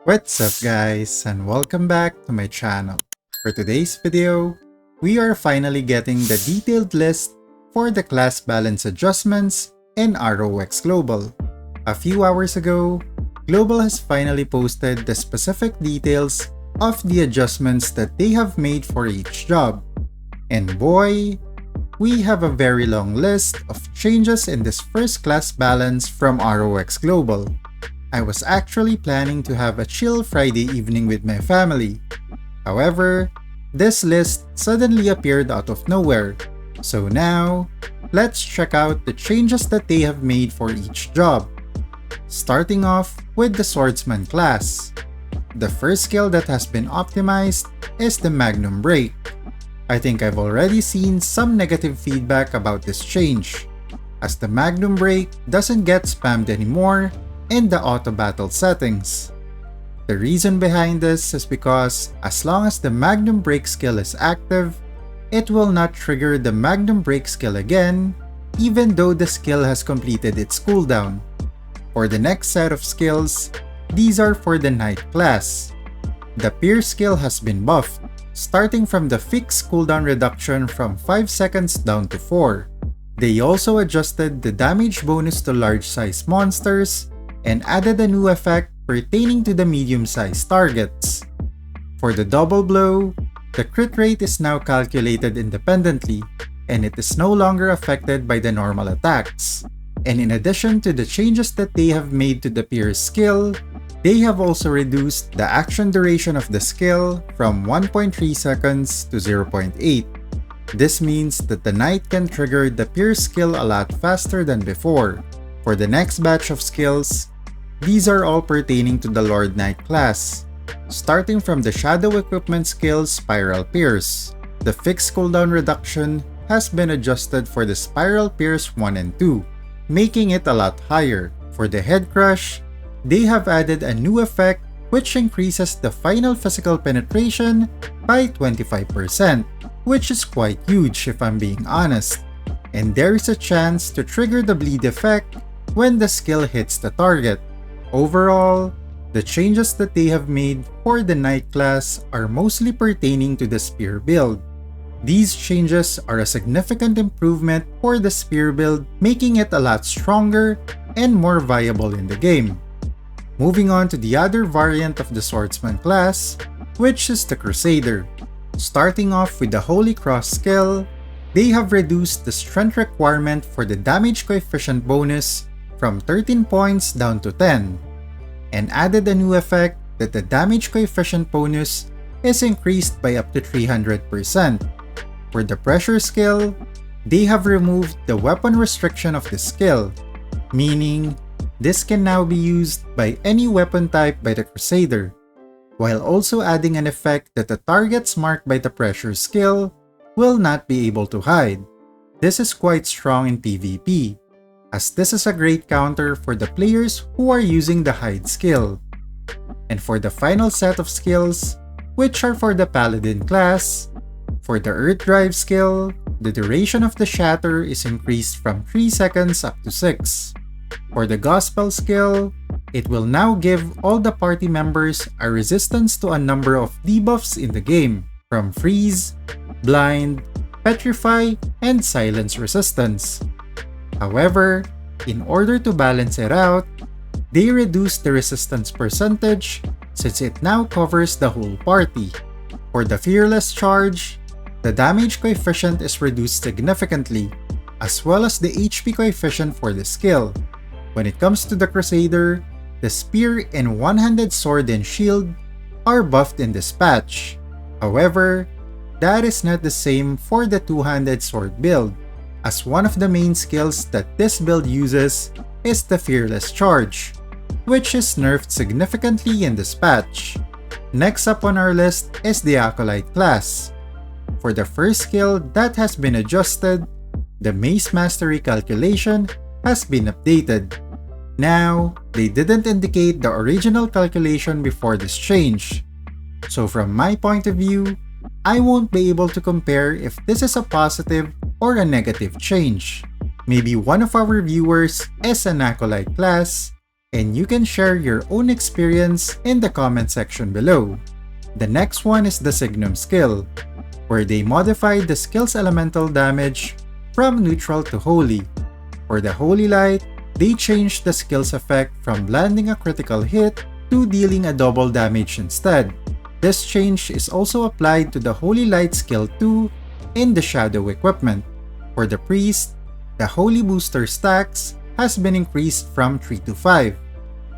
What's up guys, and welcome back to my channel. For today's video, we are finally getting the detailed list for the class balance adjustments in ROX Global. A few hours ago, Global has finally posted the specific details of the adjustments that they have made for each job. And boy, we have a very long list of changes in this first class balance from ROX Global. I was actually planning to have a chill Friday evening with my family. However, this list suddenly appeared out of nowhere. So now, let's check out the changes that they have made for each job. Starting off with the Swordsman class. The first skill that has been optimized is the Magnum Break. I think I've already seen some negative feedback about this change, as the Magnum Break doesn't get spammed anymore in the auto battle settings. The reason behind this is because as long as the Magnum Break skill is active, it will not trigger the Magnum Break skill again, even though the skill has completed its cooldown. For the next set of skills, these are for the Knight class. The Pierce skill has been buffed, starting from the fixed cooldown reduction from 5 seconds down to 4. They also adjusted the damage bonus to large-sized monsters and added a new effect pertaining to the medium-sized targets. For the double blow, the crit rate is now calculated independently, and it is no longer affected by the normal attacks. And in addition to the changes that they have made to the Pierce skill, they have also reduced the action duration of the skill from 1.3 seconds to 0.8. This means that the Knight can trigger the Pierce skill a lot faster than before. For the next batch of skills, these are all pertaining to the Lord Knight class. Starting from the Shadow Equipment skill Spiral Pierce, the fixed cooldown reduction has been adjusted for the Spiral Pierce 1 and 2, making it a lot higher. For the Head Crush, they have added a new effect which increases the final physical penetration by 25%, which is quite huge if I'm being honest. And there is a chance to trigger the bleed effect when the skill hits the target. Overall, the changes that they have made for the Knight class are mostly pertaining to the Spear build. These changes are a significant improvement for the Spear build, making it a lot stronger and more viable in the game. Moving on to the other variant of the Swordsman class, which is the Crusader. Starting off with the Holy Cross skill, they have reduced the strength requirement for the damage coefficient bonus from 13 points down to 10, and added a new effect that the damage coefficient bonus is increased by up to 300%. For the Pressure skill, they have removed the weapon restriction of the skill, meaning this can now be used by any weapon type by the Crusader, while also adding an effect that the targets marked by the Pressure skill will not be able to hide. This is quite strong in PvP, as this is a great counter for the players who are using the Hide skill. And for the final set of skills, which are for the Paladin class, for the Earth Drive skill, the duration of the Shatter is increased from 3 seconds up to 6. For the Gospel skill, it will now give all the party members a resistance to a number of debuffs in the game, from Freeze, Blind, Petrify, and Silence resistance. However, in order to balance it out, they reduced the resistance percentage since it now covers the whole party. For the Fearless Charge, the damage coefficient is reduced significantly, as well as the HP coefficient for the skill. When it comes to the Crusader, the Spear and One-Handed Sword and Shield are buffed in this patch. However, that is not the same for the Two-Handed Sword build, as one of the main skills that this build uses is the Fearless Charge, which is nerfed significantly in this patch. Next up on our list is the Acolyte class. For the first skill that has been adjusted, the Mace Mastery calculation has been updated. Now, they didn't indicate the original calculation before this change, so from my point of view, I won't be able to compare if this is a positive or a negative change. Maybe one of our viewers is an Acolyte class, and you can share your own experience in the comment section below. The next one is the Signum skill, where they modified the skill's elemental damage from neutral to holy. For the Holy Light, they changed the skill's effect from landing a critical hit to dealing a double damage instead. This change is also applied to the Holy Light skill 2 in the Shadow equipment. For the Priest, the Holy Booster stacks has been increased from 3 to 5.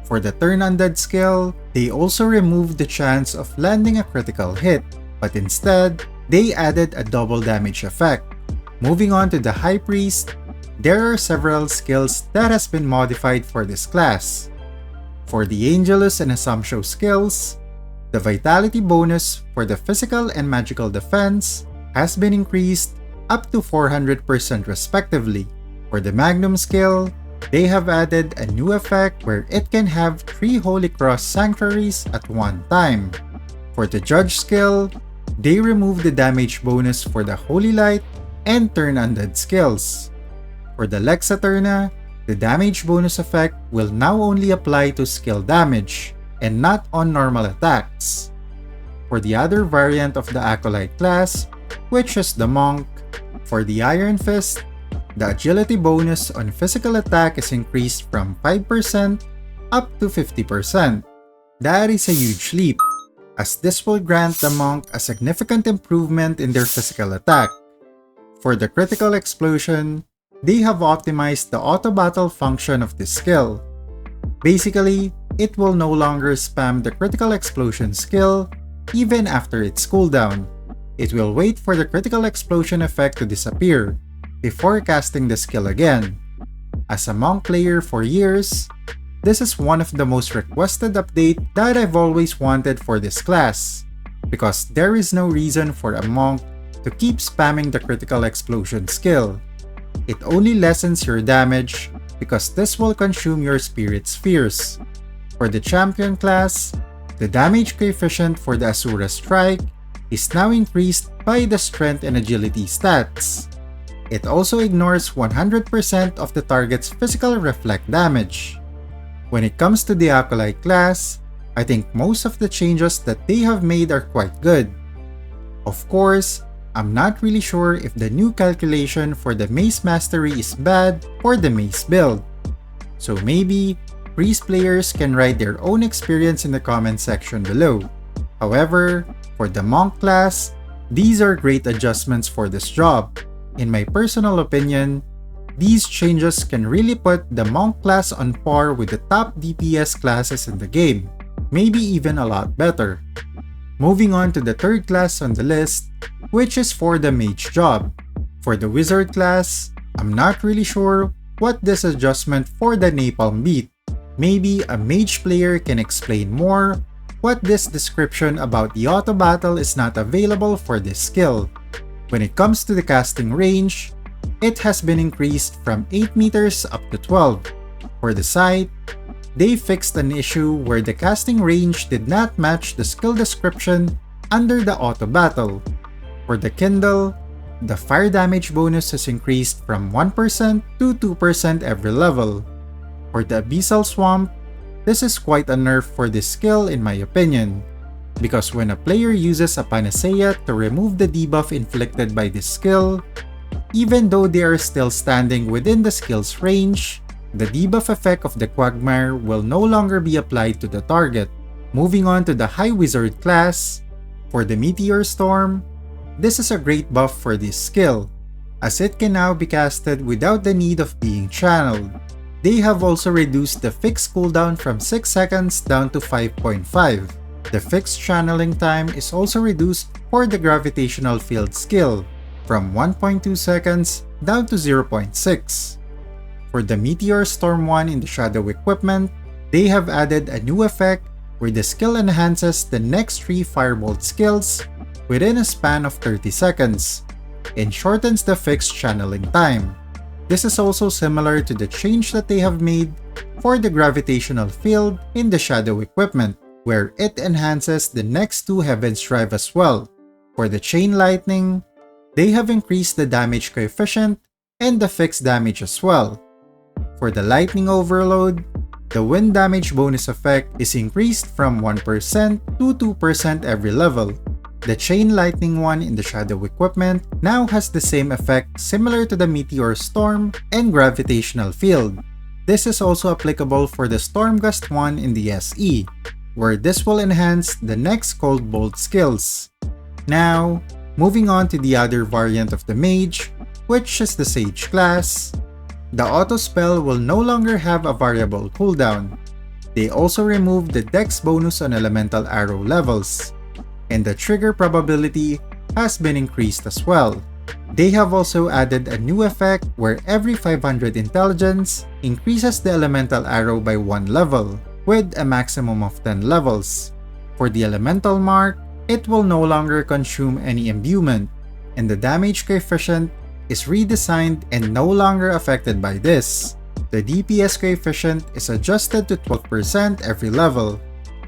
For the Turn Undead skill, they also removed the chance of landing a critical hit, but instead, they added a double damage effect. Moving on to the High Priest, there are several skills that has been modified for this class. For the Angelus and Assumption skills, the Vitality bonus for the physical and magical defense has been increased up to 400% respectively. For the Magnum skill, they have added a new effect where it can have 3 Holy Cross sanctuaries at one time. For the Judge skill, they removed the damage bonus for the Holy Light and Turn Undead skills. For the Lex Eterna, the damage bonus effect will now only apply to skill damage and not on normal attacks. For the other variant of the Acolyte class, which is the Monk, for the Iron Fist, the agility bonus on physical attack is increased from 5% up to 50%. That is a huge leap, as this will grant the Monk a significant improvement in their physical attack. For the Critical Explosion, they have optimized the auto-battle function of this skill. Basically, it will no longer spam the Critical Explosion skill even after its cooldown. It will wait for the Critical Explosion effect to disappear before casting the skill again. As a Monk player for years, this is one of the most requested updates that I've always wanted for this class, because there is no reason for a Monk to keep spamming the Critical Explosion skill. It only lessens your damage because this will consume your Spirit Spheres. For the Champion class, the damage coefficient for the Asura Strike is now increased by the Strength and Agility stats. It also ignores 100% of the target's physical reflect damage. When it comes to the Acolyte class, I think most of the changes that they have made are quite good. Of course, I'm not really sure if the new calculation for the Mace Mastery is bad for the Mace build. So maybe, Priest players can write their own experience in the comment section below. However, for the Monk class, these are great adjustments for this job. In my personal opinion, these changes can really put the Monk class on par with the top DPS classes in the game, maybe even a lot better. Moving on to the third class on the list, which is for the Mage job. For the Wizard class, I'm not really sure what this adjustment for the Napalm beat. Maybe a Mage player can explain more what this description about the auto battle is not available for this skill. When it comes to the casting range, it has been increased from 8 meters up to 12. For the Sight, they fixed an issue where the casting range did not match the skill description under the auto battle. For the Kindle, the fire damage bonus is increased from 1% to 2% every level. For the Abyssal Swamp, this is quite a nerf for this skill in my opinion, because when a player uses a Panacea to remove the debuff inflicted by this skill, even though they are still standing within the skill's range, the debuff effect of the Quagmire will no longer be applied to the target. Moving on to the High Wizard class, for the Meteor Storm, this is a great buff for this skill, as it can now be casted without the need of being channeled. They have also reduced the fixed cooldown from 6 seconds down to 5.5. The fixed channeling time is also reduced for the Gravitational Field skill, from 1.2 seconds down to 0.6. For the Meteor Storm 1 in the Shadow equipment, they have added a new effect where the skill enhances the next 3 Firebolt skills within a span of 30 seconds, and shortens the fixed channeling time. This is also similar to the change that they have made for the Gravitational Field in the Shadow equipment, where it enhances the next 2 Heaven's Drive as well. For the Chain Lightning, they have increased the damage coefficient and the fixed damage as well. For the Lightning Overload, The wind damage bonus effect is increased from 1% to 2% every level. The chain lightning one in the shadow equipment now has the same effect similar to the meteor storm and gravitational field. This is also applicable for the storm gust one in the SE, where this will enhance the next cold bolt skills. Now, moving on to the other variant of the Mage, which is the Sage class. The auto spell will no longer have a variable cooldown. They also removed the dex bonus on elemental arrow levels, and the trigger probability has been increased as well. They have also added a new effect where every 500 intelligence increases the elemental arrow by 1 level, with a maximum of 10 levels. For the elemental mark, it will no longer consume any imbuement, and the damage coefficient is redesigned and no longer affected by this. The DPS coefficient is adjusted to 12% every level,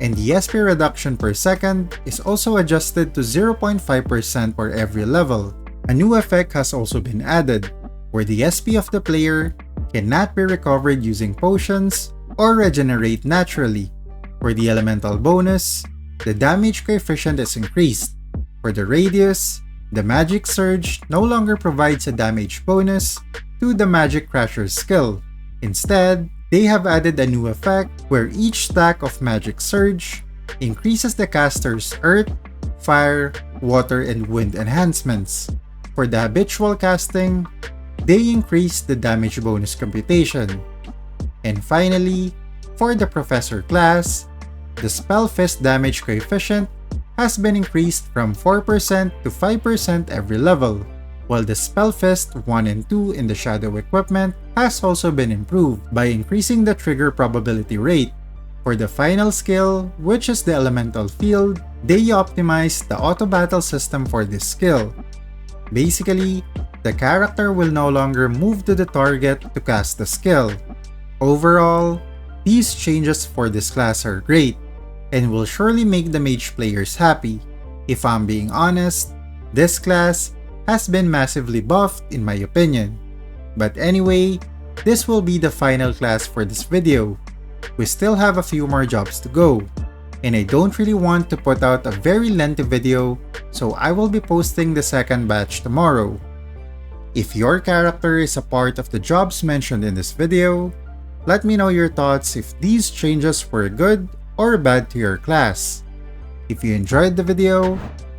and the SP reduction per second is also adjusted to 0.5% for every level. A new effect has also been added, where the SP of the player cannot be recovered using potions or regenerate naturally. For the elemental bonus, the damage coefficient is increased. For the radius, the Magic Surge no longer provides a damage bonus to the Magic Crasher skill. Instead, they have added a new effect where each stack of Magic Surge increases the caster's Earth, Fire, Water, and Wind enhancements. For the habitual casting, they increase the damage bonus computation. And finally, for the Professor class, the Spell Fist damage coefficient has been increased from 4% to 5% every level, while the Spell Fist 1 and 2 in the Shadow equipment has also been improved by increasing the trigger probability rate. For the final skill, which is the Elemental Field, they optimized the auto battle system for this skill. Basically, the character will no longer move to the target to cast the skill. Overall, these changes for this class are great, and will surely make the Mage players happy. If I'm being honest, this class has been massively buffed in my opinion. But anyway, this will be the final class for this video. We still have a few more jobs to go, and I don't really want to put out a very lengthy video, so I will be posting the second batch tomorrow. If your character is a part of the jobs mentioned in this video, let me know your thoughts if these changes were good or bad to your class. If you enjoyed the video,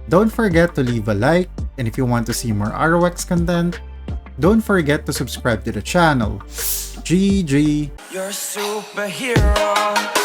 don't forget to leave a like, and if you want to see more ROX content, don't forget to subscribe to the channel. GG! You're a superhero.